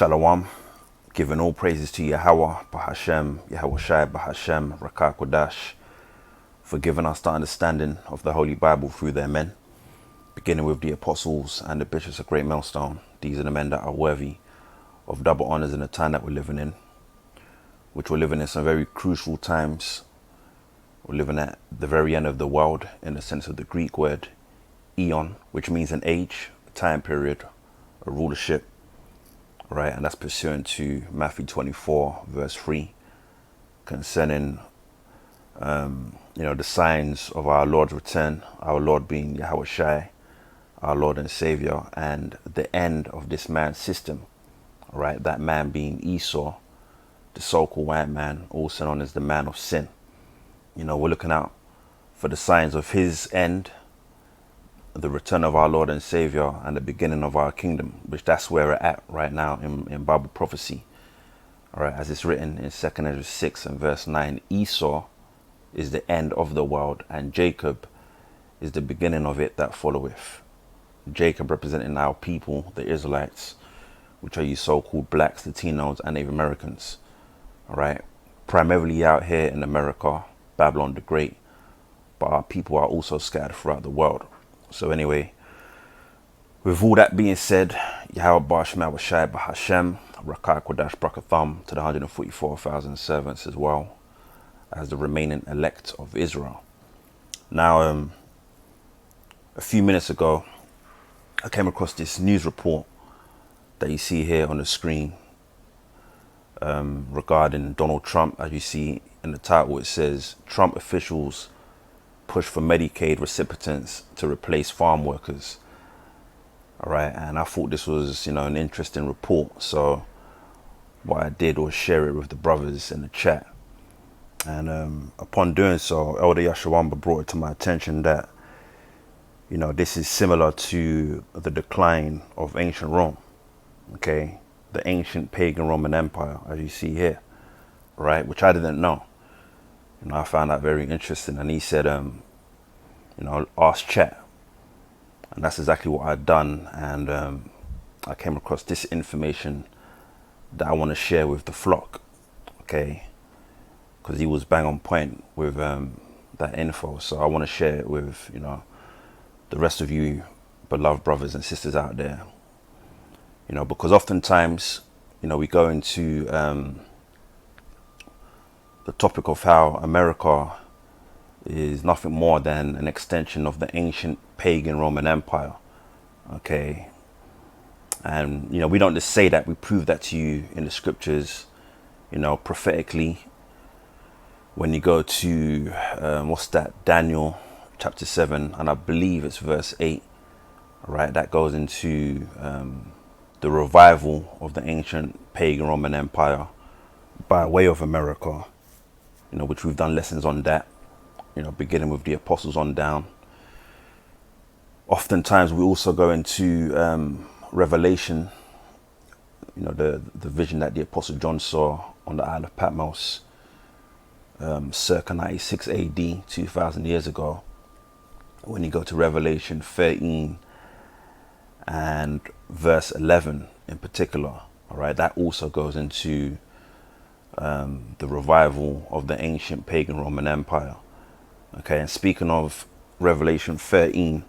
Shalom, giving all praises to Yahweh, Bahashem, Yahweh Shai, Bahashem, Rakah Kodash, for giving us the understanding of the Holy Bible through their men, beginning with the apostles and the bishops of Great Millstone. These are the men that are worthy of double honors in the time that we're living in, which we're living in some very crucial times. We're living at the very end of the world in the sense of the Greek word eon, which means an age, a time period, a rulership. Right, and that's pursuant to Matthew 24 verse 3 concerning the signs of our Lord's return, our Lord being Yahweh Shai, our Lord and Savior, and the end of this man's system. Right, that man being Esau, the so-called white man, also known as the man of sin. We're looking out for the signs of his end, the return of our Lord and Savior, and the beginning of our kingdom, which that's where we're at right now in Bible prophecy. All right, as it's written in 2 Ezra 6 and verse 9, Esau is the end of the world, and Jacob is the beginning of it that followeth. Jacob representing our people, the Israelites, which are you so-called blacks, Latinos, and Native Americans. All right, primarily out here in America, Babylon the Great, but our people are also scattered throughout the world. So anyway, with all that being said, Yahweh Bashma Shai Bahashem, Rakah Kodash Brakatham to the 144,000 servants as well as the remaining elect of Israel. Now, a few minutes ago, I came across this news report that you see here on the screen regarding Donald Trump. As you see in the title, it says, Trump officials push for Medicaid recipients to replace farm workers. All right, and I thought this was, an interesting report. So what I did was share it with the brothers in the chat. And upon doing so, Elder Yashawamba brought it to my attention that, this is similar to the decline of ancient Rome. Okay, the ancient pagan Roman Empire, as you see here, right, which I didn't know. I found that very interesting. And he said, ask chat. And that's exactly what I'd done. And I came across this information that I want to share with the flock. Okay. Because he was bang on point with that info. So I want to share it with, the rest of you beloved brothers and sisters out there. Because oftentimes, we go into the topic of how America is nothing more than an extension of the ancient pagan Roman Empire. Okay. And, we don't just say that, we prove that to you in the scriptures, prophetically. When you go to, Daniel chapter 7, and I believe it's verse 8, right? That goes into the revival of the ancient pagan Roman Empire by way of America, which we've done lessons on that, beginning with the apostles on down. Oftentimes we also go into Revelation, the vision that the apostle John saw on the Isle of Patmos, circa 96 AD, 2,000 years ago. When you go to Revelation 13 and verse 11 in particular, all right, that also goes into the revival of the ancient pagan Roman Empire. Okay, and speaking of Revelation 13,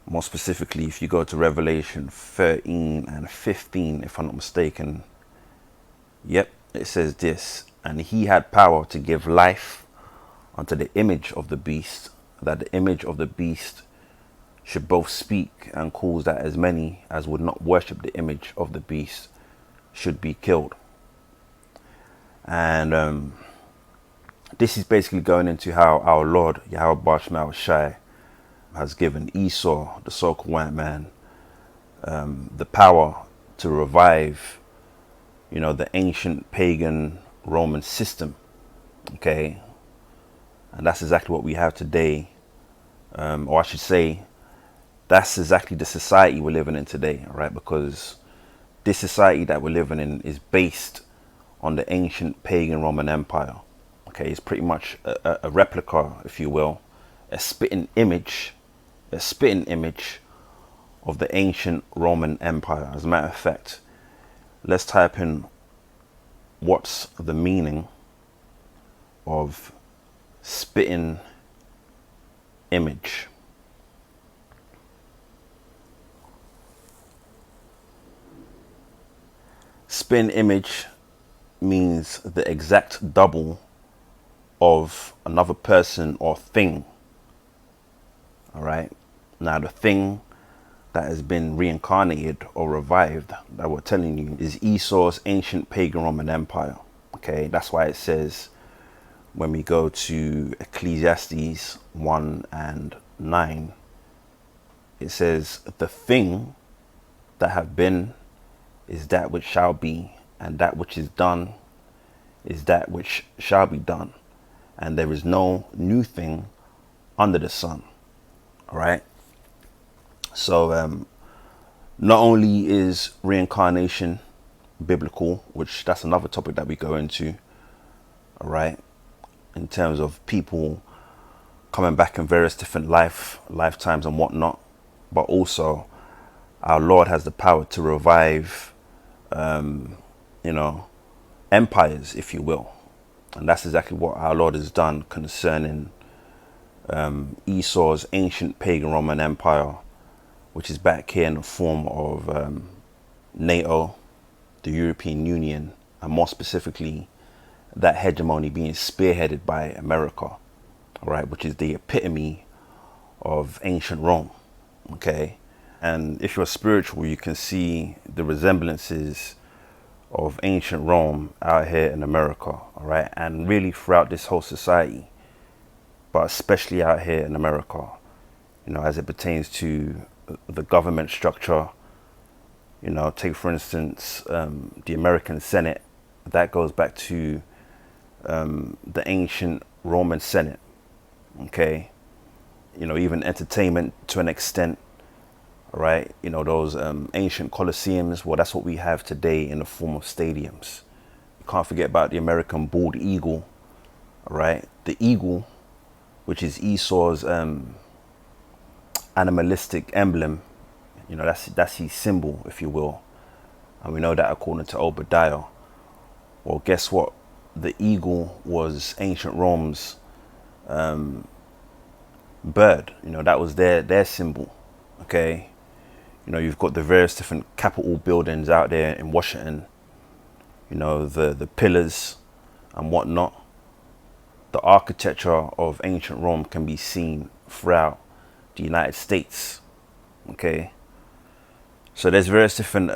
more specifically, if you go to Revelation 13 and 15, if I'm not mistaken, yep, it says this, and he had power to give life unto the image of the beast, that the image of the beast should both speak and cause that as many as would not worship the image of the beast should be killed. And this is basically going into how our Lord, Yahweh Bashma Shai, has given Esau, the so-called white man, the power to revive, the ancient pagan Roman system. Okay. And that's exactly what we have today. Or I should say, that's exactly the society we're living in today, all right? Because this society that we're living in is based on the ancient pagan Roman Empire. Okay, it's pretty much a replica, if you will, a spitting image of the ancient Roman Empire. As a matter of fact, let's type in what's the meaning of spitting image. Spitting image means the exact double of another person or thing. All right. Now, the thing that has been reincarnated or revived that we're telling you is Esau's ancient pagan Roman Empire. Okay, that's why it says when we go to Ecclesiastes 1:9, it says, the thing that have been is that which shall be, and that which is done is that which shall be done, and there is no new thing under the sun. All right. So not only is reincarnation biblical, which that's another topic that we go into, all right, in terms of people coming back in various different lifetimes and whatnot, but also our Lord has the power to revive, empires, if you will. And that's exactly what our Lord has done concerning Esau's ancient pagan Roman Empire, which is back here in the form of NATO, the European Union, and more specifically, that hegemony being spearheaded by America, all right, which is the epitome of ancient Rome, okay? And if you're spiritual, you can see the resemblances of ancient Rome out here in America, all right, and really throughout this whole society, but especially out here in America, as it pertains to the government structure. Take for instance the American Senate. That goes back to the ancient Roman Senate. Okay, even entertainment to an extent. All right, those ancient coliseums. Well, that's what we have today in the form of stadiums. You can't forget about the American bald eagle. All right, the eagle, which is Esau's animalistic emblem. That's his symbol, if you will. And we know that according to Obadiah. Well, guess what? The eagle was ancient Rome's bird. That was their symbol. Okay. You've got the various different Capitol buildings out there in Washington. The pillars and whatnot. The architecture of ancient Rome can be seen throughout the United States. Okay. So there's various different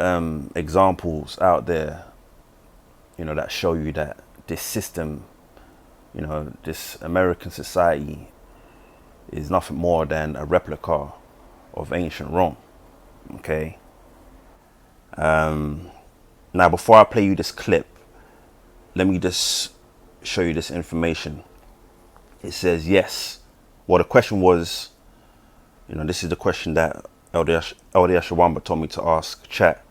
examples out there, that show you that this system, this American society is nothing more than a replica of ancient Rome. Okay. Now, before I play you this clip, let me just show you this information. It says, yes. Well, the question was, this is the question that LDS Shawamba told me to ask chat.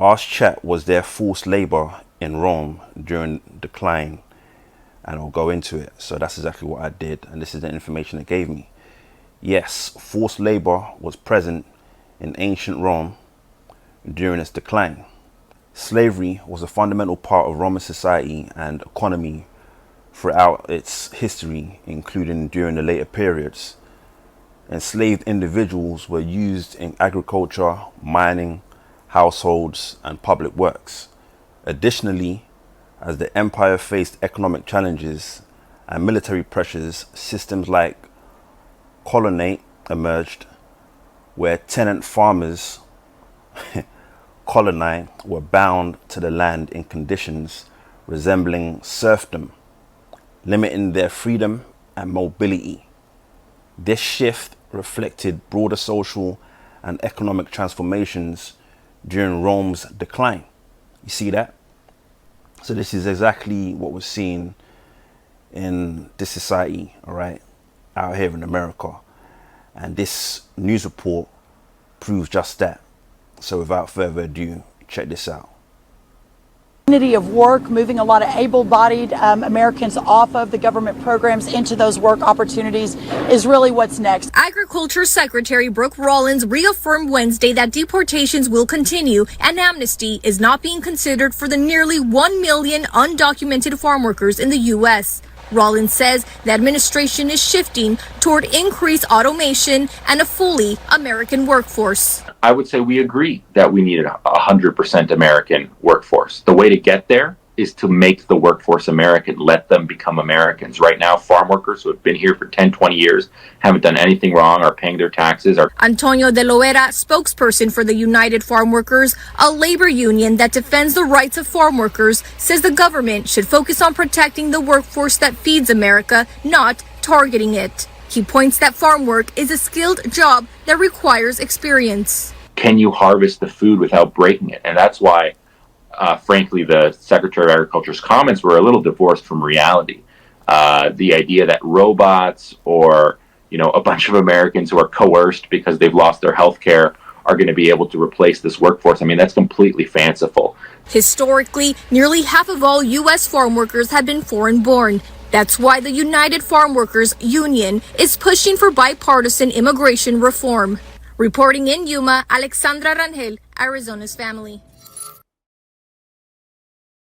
Ask chat, was there forced labor in Rome during decline? And I'll go into it. So that's exactly what I did. And this is the information it gave me. Yes, forced labor was present in ancient Rome during its decline. Slavery was a fundamental part of Roman society and economy throughout its history, including during the later periods. Enslaved individuals were used in agriculture, mining, households, and public works. Additionally, as the empire faced economic challenges and military pressures, systems like colonate emerged, where tenant farmers coloni were bound to the land in conditions resembling serfdom, limiting their freedom and mobility. This shift reflected broader social and economic transformations during Rome's decline. You see that? So this is exactly what we're seeing in this society, all right, out here in America. And this news report proves just that. So without further ado, check this out. Of work, moving a lot of able-bodied Americans off of the government programs into those work opportunities is really what's next. Agriculture Secretary Brooke Rollins reaffirmed Wednesday that deportations will continue and amnesty is not being considered for the nearly 1 million undocumented farm workers in the U.S. Rollins says the administration is shifting toward increased automation and a fully American workforce. I would say we agree that we need a 100% American workforce. The way to get there is to make the workforce American, let them become Americans. Right now, farm workers who have been here for 10, 20 years, haven't done anything wrong, are paying their taxes. Antonio De Loera, spokesperson for the United Farm Workers, a labor union that defends the rights of farm workers, says the government should focus on protecting the workforce that feeds America, not targeting it. He points that farm work is a skilled job that requires experience. Can you harvest the food without breaking it? And that's why frankly, the Secretary of Agriculture's comments were a little divorced from reality. The idea that robots or, a bunch of Americans who are coerced because they've lost their health care are going to be able to replace this workforce. I mean, that's completely fanciful. Historically, nearly half of all U.S. farm workers have been foreign-born. That's why the United Farm Workers Union is pushing for bipartisan immigration reform. Reporting in Yuma, Alexandra Rangel, Arizona's Family.